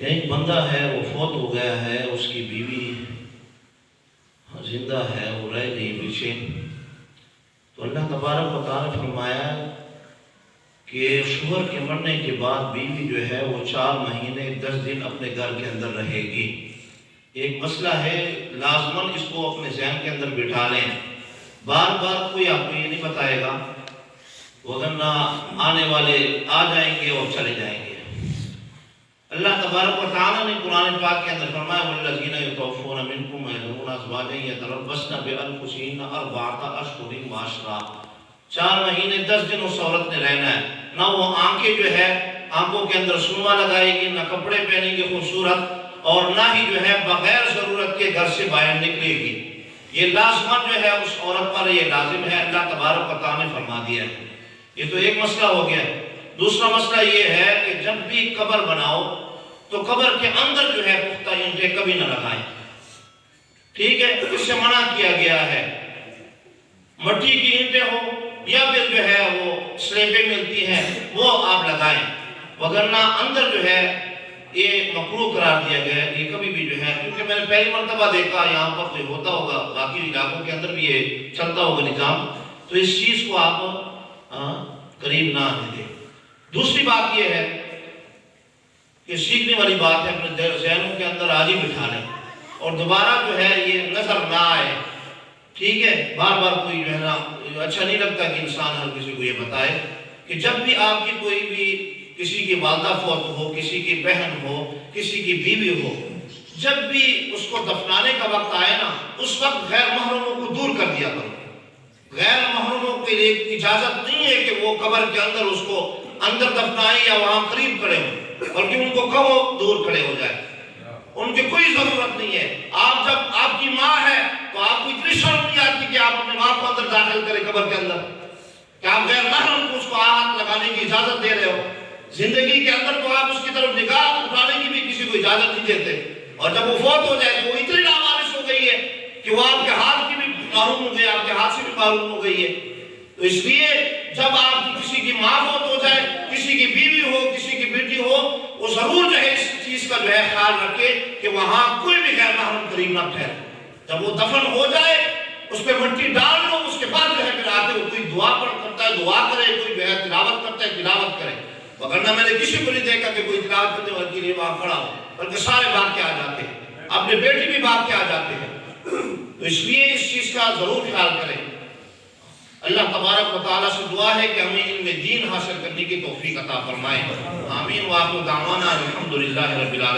ایک بندہ ہے وہ فوت ہو گیا ہے، اس کی بیوی زندہ ہے، وہ رہ گئی پیچھے. تو اللہ تبارک و تعالیٰ نے فرمایا کہ شوہر کے مرنے کے بعد بیوی جو ہے وہ 4 مہینے 10 دن اپنے گھر کے اندر رہے گی. ایک مسئلہ ہے، لازماً اس کو اپنے ذہن کے اندر بٹھا لیں. بار بار کوئی آپ کو یہ نہیں بتائے گا، وگرنہ آنے والے آ جائیں گے اور چلے جائیں گے. اللہ تبارک و تعالیٰ نے قرآن پاک کے اندر فرمایا وَالَّذِينَ يُتَوَفُّونَ مِنْكُمْ وَيَذَرُونَ أَزْوَاجًا يَتَرَبَّصْنَ بِأَنفُسِهِنَّ 4 أَشْهُرٍ وَعَشْرًا. 4 مہینے 10 دن اس عورت نے رہنا ہے. نہ وہ آنکھیں جو ہے آنکھوں کے اندر سرما لگائے گی، نہ کپڑے پہنے گی خوبصورت، اور نہ ہی جو ہے بغیر ضرورت کے گھر سے باہر نکلے گی. یہ لازمن جو ہے اس عورت پر یہ لازم ہے، اللہ تبارک و تعالیٰ نے فرما دیا ہے. یہ تو ایک مسئلہ ہو گیا. دوسرا مسئلہ یہ ہے کہ جب بھی قبر بناؤ تو قبر کے اندر جو ہے پختہ اینٹیں کبھی نہ لگائیں. ٹھیک ہے، اس سے منع کیا گیا ہے. مٹی کی اینٹیں ہو یا پھر جو ہے وہ سلیبیں ملتی ہیں وہ آپ لگائیں، وگرنہ اندر جو ہے یہ مکروہ قرار دیا گیا ہے. یہ کبھی بھی جو ہے، کیونکہ میں نے پہلی مرتبہ دیکھا یہاں پر کوئی ہوتا ہوگا، باقی علاقوں کے اندر بھی یہ چلتا ہوگا نظام، تو اس چیز کو آپ قریب نہ آنے دیں. دوسری بات یہ ہے کہ سیکھنے والی بات ہے، اپنے ذہنوں کے اندر آج ہی بٹھا لیں اور دوبارہ جو ہے یہ نظر نہ آئے. ٹھیک ہے، بار بار کوئی جو ہے نا اچھا نہیں لگتا کہ انسان ہر کسی کو یہ بتائے کہ جب بھی آپ کی کوئی بھی کسی کی والدہ فوت ہو، کسی کی بہن ہو، کسی کی بیوی ہو، جب بھی اس کو دفنانے کا وقت آئے نا، اس وقت غیر محرموں کو دور کر دیا کرو. غیر محرموں کے لیے اجازت نہیں ہے کہ وہ قبر کے اندر اس کو اندر دفنائیں یا وہاں قریب کھڑے ہوں، بلکہ ان کو کہو دور کھڑے ہو جائے. ان کی کوئی ضرورت نہیں ہے. آپ جب آپ کی ماں ہے تو آپ کو اتنی شرم نہیں آتی کہ آپ اپنے ماں کو اندر داخل کریں قبر کے اندر، کہ آپ غیر محرم کو اس کو ہاتھ لگانے کی اجازت دے رہے ہو. زندگی کے اندر تو آپ اس کی طرف نگاہ اٹھانے کی بھی کسی کو اجازت نہیں دیتے، اور جب وہ فوت ہو جائے تو وہ اتنی ناوارث ہو گئی ہے کہ وہ آپ کے ہاتھ کی بھی محروم ہو گئی، آپ کے ہاتھ سے بھی محروم ہو گئی ہے. تو اس لیے جب آپ کی کسی کی ماں فوت ہو جائے، کسی کی بیوی ہو، کسی کی بیٹی ہو، وہ ضرور جو ہے اس چیز کا جو ہے خیال رکھے کہ وہاں کوئی بھی غیر محرم قریب نہ ٹھہرے. جب وہ دفن ہو جائے اس پہ مٹی ڈال دو، اس کے بعد جو ہے پھر آتے وہ کوئی دعا کرتا ہے دعا کرے، کوئی جو ہے تلاوت کرتا ہے تلاوت کرے. وگرنہ میں نے کسی کو نہیں دیکھا کہ کوئی تلاوت کرنے والے کے لیے وہاں کھڑا ہو، بلکہ سارے بھاگ کے آ جاتے ہیں، اپنے بیٹی بھی بھاگ کے آ جاتے ہیں. تو اس لیے اس چیز کا ضرور خیال کریں. اللہ تبارک و تعالیٰ سے دعا ہے کہ ہمیں علم دین حاصل کرنے کی توفیق عطا فرمائے. آمین. وآخر دعوانا الحمدللہ رب العالمین.